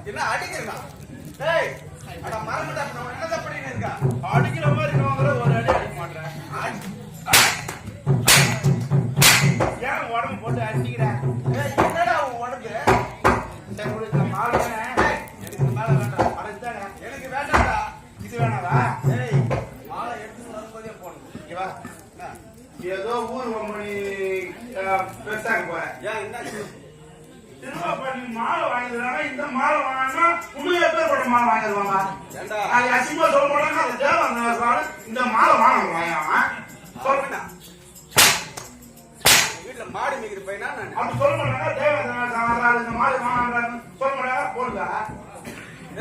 என்ன அடிக்கிறா? டேய் அட மறந்துடா நம்ம என்னதான் பண்ணிட்டு இருக்கா? அடிக்கிற மாதிரி இருக்கவங்கள ஒரு அடி அடிக்க மாட்டேன். ஏன் உடம்பு போட்டு அடிக்கிற? ஏய் என்னடா உன் உடம்பு? சரி உங்களுக்கு மாலை எனக்கு மேல வேண்டாம். அடச்சாங்க. எனக்கு வேண்டாம்டா. இது வேணாவா? ஏய் மாலை எடுத்து வரும்போதே போடணும். இங்க வா. ஏதோ ஊர் மணி பெருசாக போறேன். ஏன் என்ன திரும்ப பண்ணி மாலை வாங்கிடுறாங்க. இந்த மாலை வாங்கினா இன்னும் எப்பேற்பட்ட மாலை வாங்கிடுவாங்க. அது அசிங்கமா சொல்ல போனாங்க. அந்த தேவன் இந்த மாலை வாங்க சொல்றேன். வீட்டுல மாடு மிகிற பையனா நான் அப்படி சொல்ல மாட்டாங்க. தேவன் இந்த மாலை வாங்க சொல்ல மாட்டாங்க. போடுதா?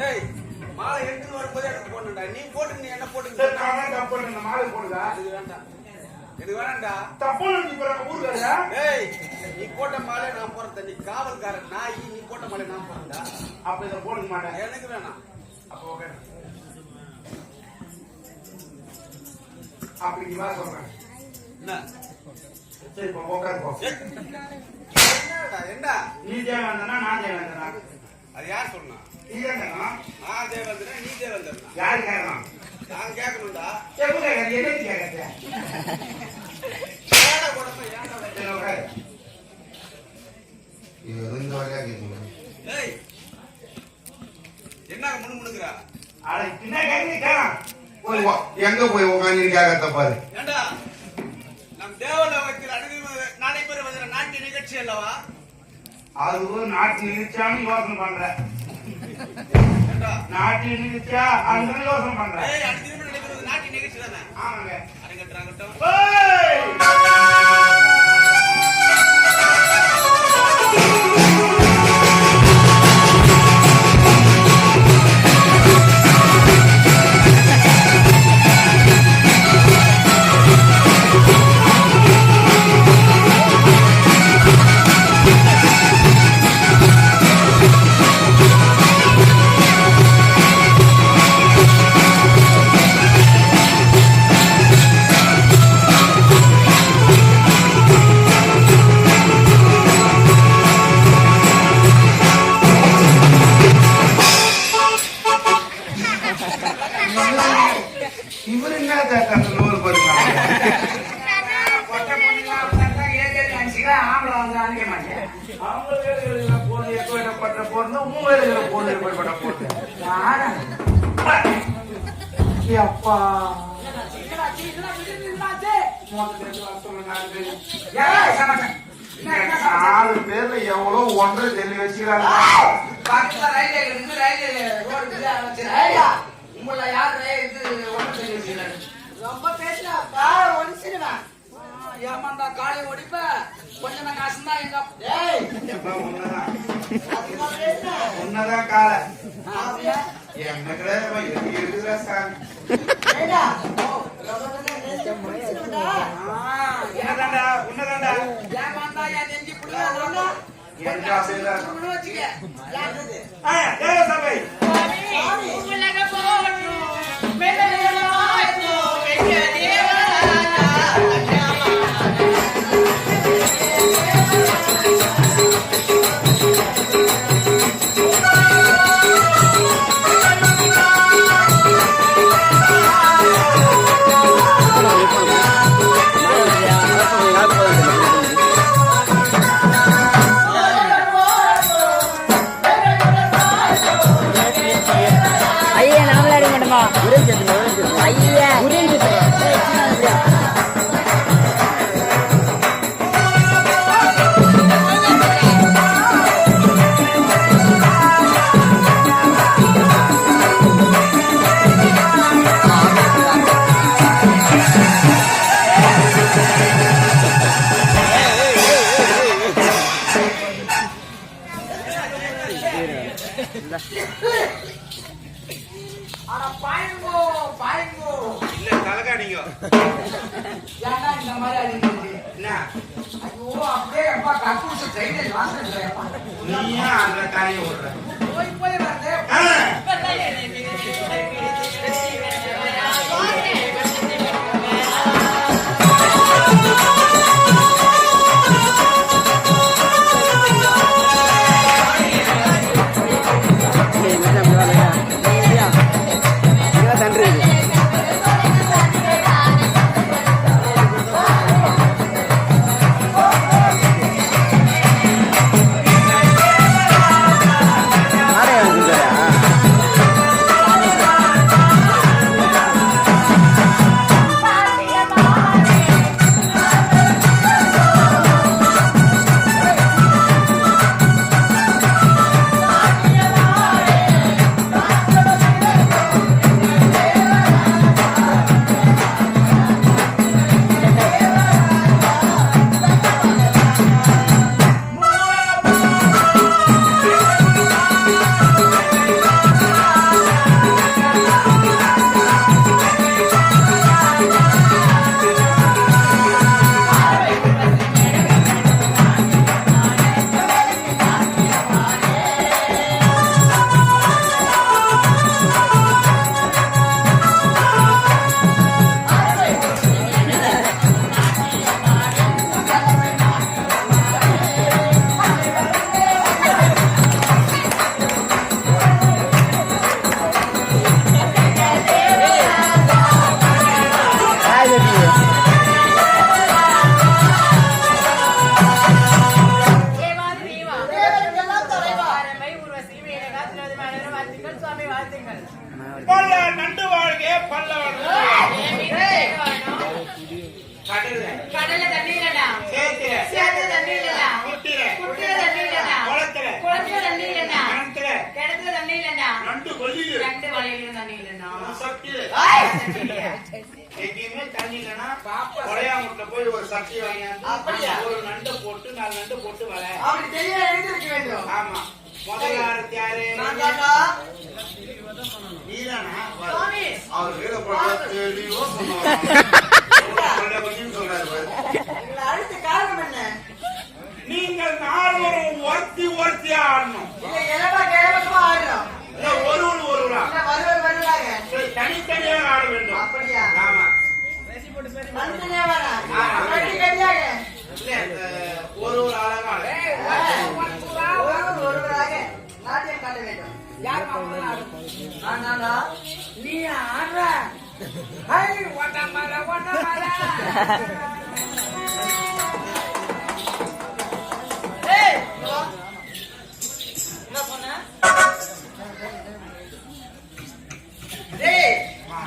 ஏய் மாலை எடுத்துட்டு வரும்போது எனக்கு போடணும்டா. நீ போட்டு நீ என்ன போட்டு தப்பு இந்த மாலை போடுதா? இது வேண்டாம். இது வேணாண்டா. தப்பு நீ ஊருக்காரா? ஏய் நீ போட்ட மாலை நான் போறேன். நீ காவல்காரன் நாய். நீ போட்ட மாலை நான் போறேன்டா. அப்ப இதை போட மாட்டேன். எனக்கு வேணாம். அப்ப ஓகே. அப்படி நீ வா சொல்றேன். என்ன சரி இப்போ உட்காரு போ. என்னடா என்ன நீ தேவந்தனா நான் தேவந்தனா? அது யார் சொன்னா? இல்லங்கண்ணா நான் தேவந்தனா நீ தேவந்தனா? யாரு கேட்கணும்? நான் கேட்கணும்டா. எப்படி என்ன கேட்கறேன்? ஏடா போடமா ஏடா வெச்சல இது ரெண்டு வகையா கேக்குது. ஏய் என்ன முணுமுணுங்கற? அட என்ன கேக்குறீங்க? போய் எங்க போய் உட்கார்ந்து கேக்கறத பாரு. ஏண்டா நம் தேவலோகத்தில் நடைபெறுவது நாட்டிய நிகழ்ச்சி அல்லவா? அது ஒரு நாட்டிய நிகழ்ச்சியான்னு யோசனை பண்றேன். நாட்டிய நிகழ்ச்சியா அந்த யோசனை பண்றேன். ஏய் அடுத்து நடைபெறுவது நாட்டிய நிகழ்ச்சி தானே? ஆமாங்க. அரங்கட்டறாங்கட்டும். நாலு பேர்ல எவ்வளவு ஒன்றை சொல்லி வச்சுக்கிறாங்க. உங்களை யார் ரொம்ப பேசுறா ஏமாந்தா காலை ஒடிப்ப கொஞ்சம் நாங்க அசந்தா எங்க உன்னதான் காலை என்ன இருக்குதா சாமி உன்னதாண்டா ஏமாந்தா என் நெஞ்சு புடுங்க சபை நண்டு வாழ்க பல்லவன் கடல தண்ணி இல்லடா, சேத்து தண்ணி இல்லடா, குட்டில தண்ணி இல்லடா, குளத்துல தண்ணி இல்லடா, கிணத்துல தண்ணி இல்லடா, ரெண்டு வழியிலும் தண்ணி இல்லடா. எங்கேயுமே தண்ணி இல்லைன்னா கொடையாமுட்ட போய் ஒரு சக்தி வாங்கியாந்து ஒரு நண்டை போட்டு 4 நண்டு போட்டு வர. ஆமா, முதலாரத்தி யாரு? நீதானா? அவர் வீர தெளிவா அடுத்த காரணம் என்ன? நீங்கள் 4 ஒருத்தி ஒருத்தியா ஆடணும். ஆடுறோம். ஒருவரா வருவாங்க. தனித்தனியாக ஆட வேண்டும். அப்படியா? ஆமா, தனித்தனியா வரா. கட்டியாக ஒரு அழகான ஒருவராக நாட்டியம் காட்ட வேண்டும். யார் நானா? நீ ஆடுற. என்ன சொன்ன?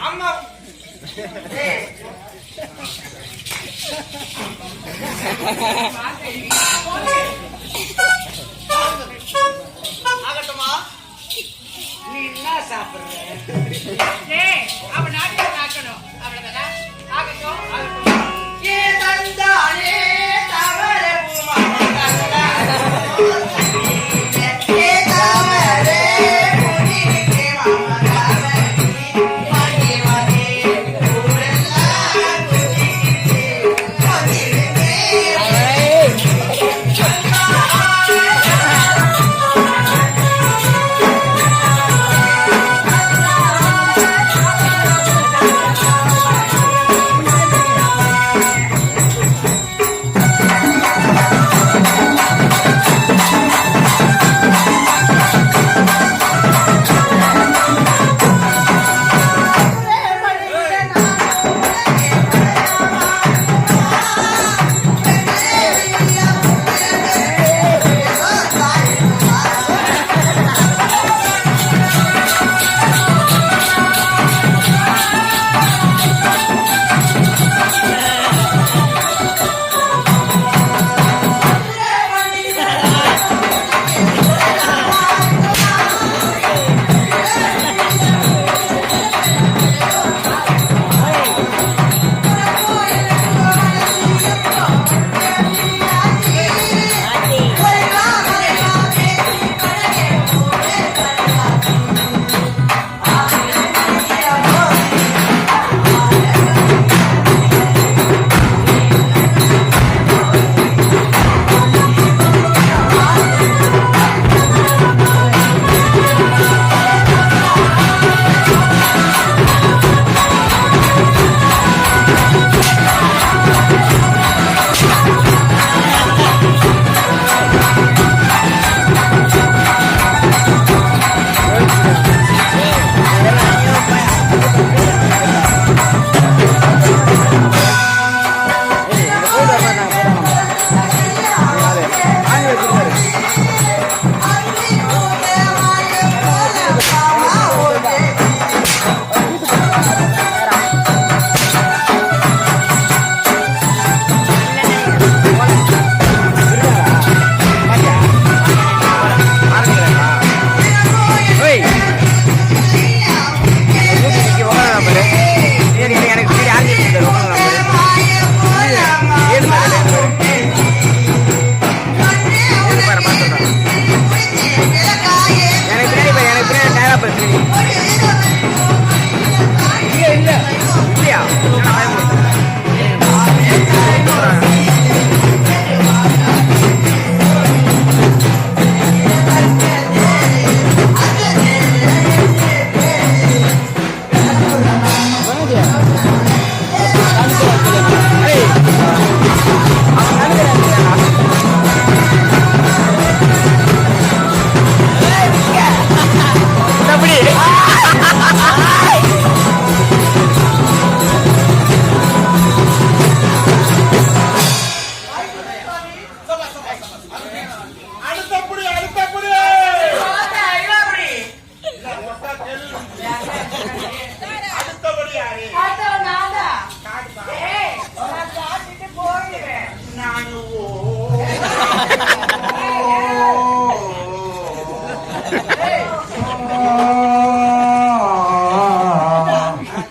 அம்மா ஆகட்டுமா? நீ என்ன சாப்பிடுற? அவன் நாட்டியம் ஆக்கணும், அவ்வளவுதான். ஆகட்டும், ஆகட்டும். ஏ தந்தானே தவறே ஏ தவறே புனிதே மாமனாரே மணி மணி ஊரெல்லாம் புனிதே புனிதே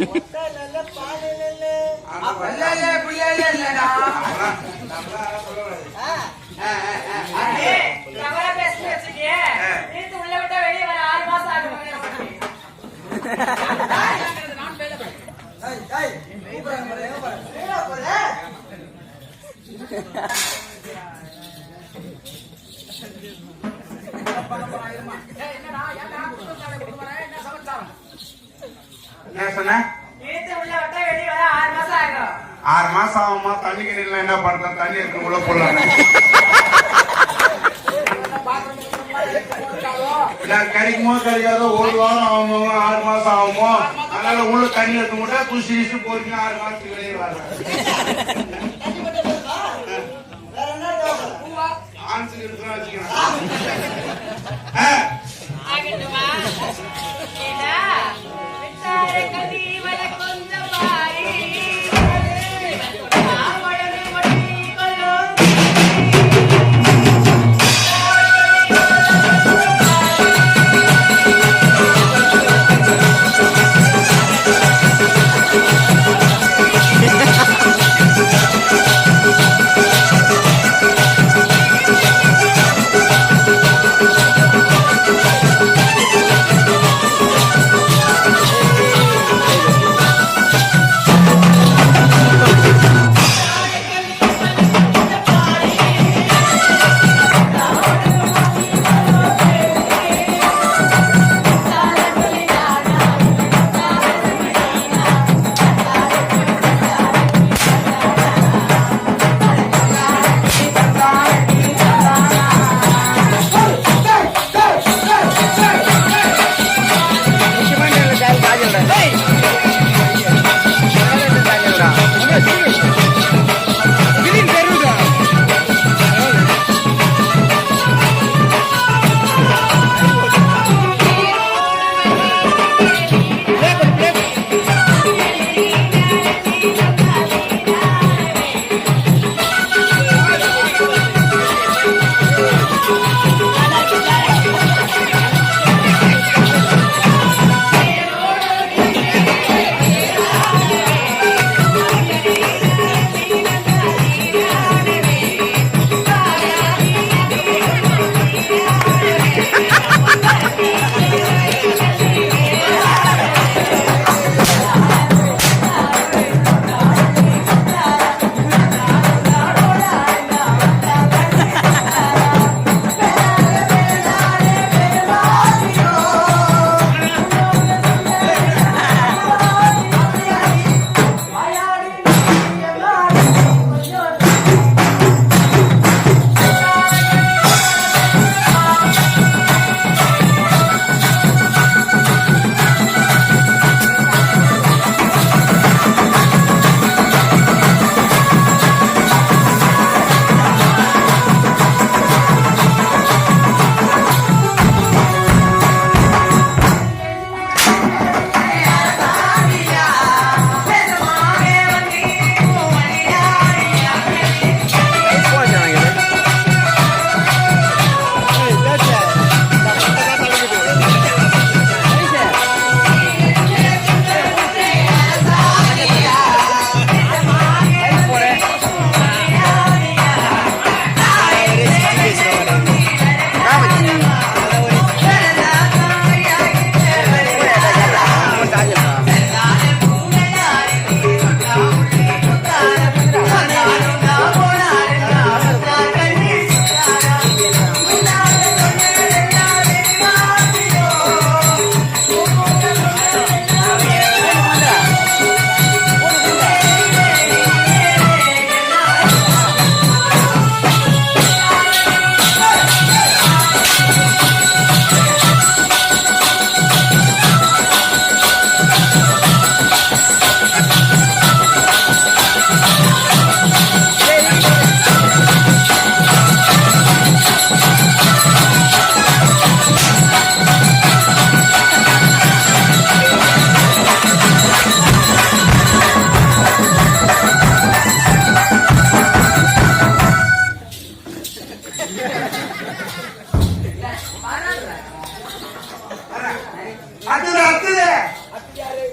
இல்ல, புள்ளையில இல்லடா. ஏய், தவறா பேசி வச்சிருக்கியே. இழுத்து உள்ள விட்டா வெளியே வர 6 மாசம் ஆகும் மகனே உனக்கு. எங்கடா போற? என்ன சொன்ன? இழுத்து உள்ள விட்டா வெளியே வர 6 மாசம் ஆகும். 6 மாசம் ஆகுமா? தண்ணி கிணறுல என்ன பண்றேன்? தண்ணி இருக்கு உள்ள போடலாம். கிடைக்குமோ கிடைக்காதோ, 1 வாரம் ஆகுமோ, 6 மாசம் ஆகுமோ, அதனால உள்ள தண்ணி எடுத்து முட்டா குசி கிசி போறீங்க. 6 மாசத்துக்கு வெளியே வர வேற என்ன டவுட்? ஆன்சர் எடுத்துனா வச்சுக்கிறேன். ஆகட்டுமா? ஏடா, விட்டாரை கதி வர கொஞ்சம் பாரி. ஆவடமே ஒட்டி கொள்ளும்.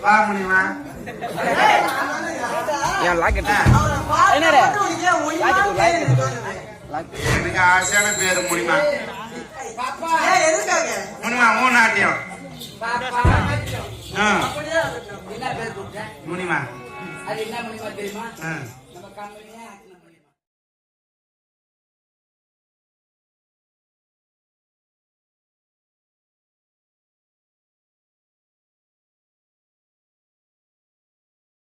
வா முடியுமா? ஏன் லாக்கெட் அவரை பார்த்து உனக்கு ஏன் உயிரா எனக்கு ஆசையான பேரு முனிமா. ஏன் எதுக்காக? முனிமா மூணாட்டியம். ஆ, அப்படியே இருக்கட்டும். என்ன பேர் கூப்பிட்டேன்? முனிமா. அது என்ன முடியுமா தெரியுமா? ஆ. நம்ம கம்பெனியா